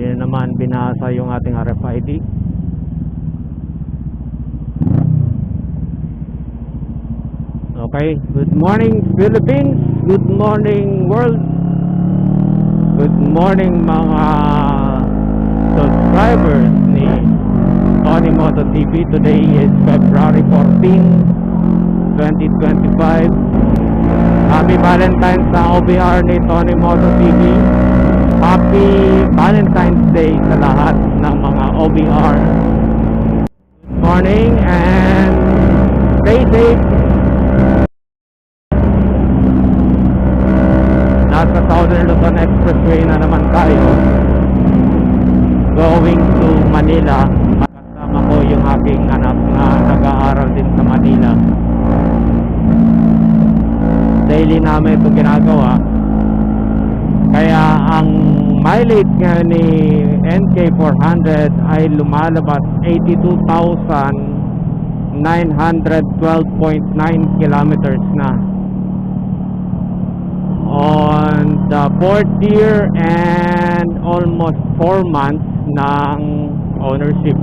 Hindi na naman binasa yung ating RFID. Okay, good morning Philippines, good morning world, good morning mga subscribers ni Tony Moto TV. Today is February 14, 2025. Happy Valentine's sa OBR ni Tony Moto TV. Happy Valentine's Day sa lahat ng mga OBR. Good morning and stay safe. Nasa Southern Luzon Expressway na naman tayo, going to Manila. Kasama ko yung aking anak na nag-aaral din sa Manila. Daily namin ito ginagawa. Kaya ang mileage nga ni NK400 ay lumalabas 82,912.9 kilometers na. On the 4th year and almost 4 months ng ownership.